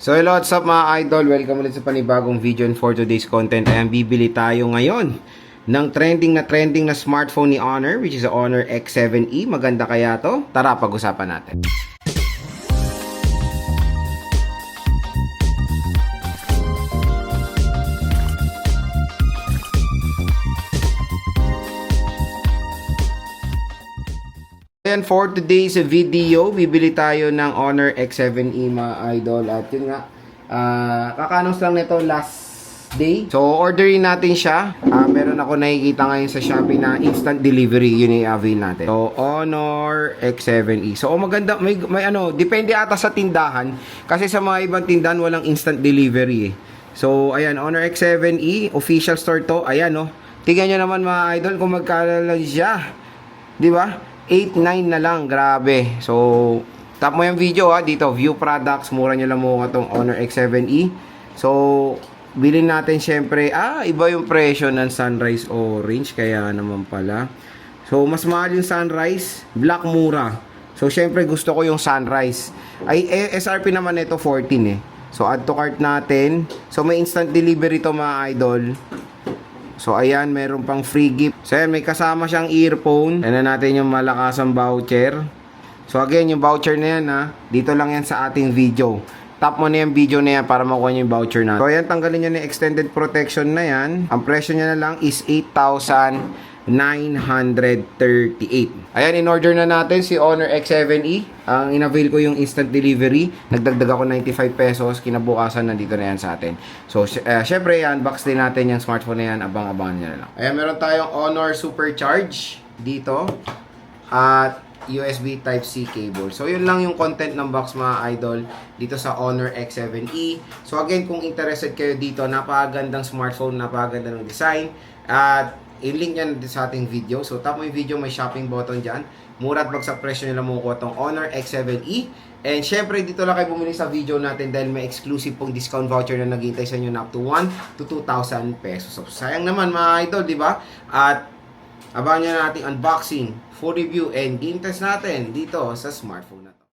So hello, what's up mga idol? Welcome ulit sa panibagong video, and for today's content ayan, bibili tayo ngayon ng trending na smartphone ni Honor, which is the Honor X7e. Maganda kaya to? Tara, pag-usapan natin. And for today's video, bibili tayo ng Honor X7e mga idol. At yun nga, kakanos lang nito last day. So, orderin natin siya. Meron ako nakikita ngayon sa Shopee na instant delivery. Yun yung avail natin. So, Honor X7e. So, maganda. May ano, depende ata sa tindahan. Kasi sa mga ibang tindahan, walang instant delivery eh. So, ayan, Honor X7e. Official store to. Ayan, no. Tingnan nyo naman mga idol kung magkano lang siya. Di ba? 8.9 na lang, grabe. So, tap mo yung video dito, view products, mura nyo lang mo itong Honor X7e. So, bilhin natin syempre, iba yung presyo ng Sunrise Orange, kaya naman pala. So, mas mahal yung Sunrise, black mura. So, syempre gusto ko yung Sunrise. SRP naman ito 14 eh. So, add to cart natin. So, may instant delivery to mga idol. So, ayan, meron pang free gift. So, ayan, may kasama siyang earphone. Ayan na natin yung malakasang voucher. So, again, yung voucher na yan, dito lang yan sa ating video. Tap mo na yung video na yan para makuha nyo yung voucher natin. So, ayan, tanggalin nyo na yung extended protection na yan. Ang presyo niya na lang is 8,938. Ayan, in-order na natin si Honor X7e. Ang in-avail ko yung instant delivery. Nagdagdag ako 95 pesos. Kinabukasan, nandito na yan sa atin. So, syempre, unbox din natin yung smartphone na yan. Abang-abangan nyo na lang. Ayan, meron tayong Honor Supercharge dito. At USB Type-C cable. So, yun lang yung content ng box mga idol dito sa Honor X7e. So, again, kung interested kayo dito, napakagandang smartphone, napakaganda ng design. At i-link yan sa ating video. So, tap mo yung video, may shopping button dyan. Mura at bagsak presyo nila makukuha itong Honor X7e. And syempre, dito lang kayo bumili sa video natin dahil may exclusive pong discount voucher na naghihintay sa inyo na up to 1 to 2,000 pesos. So, sayang naman mga idol, di ba? At abangan nyo na natin unboxing, full review, and game test natin dito sa smartphone natin.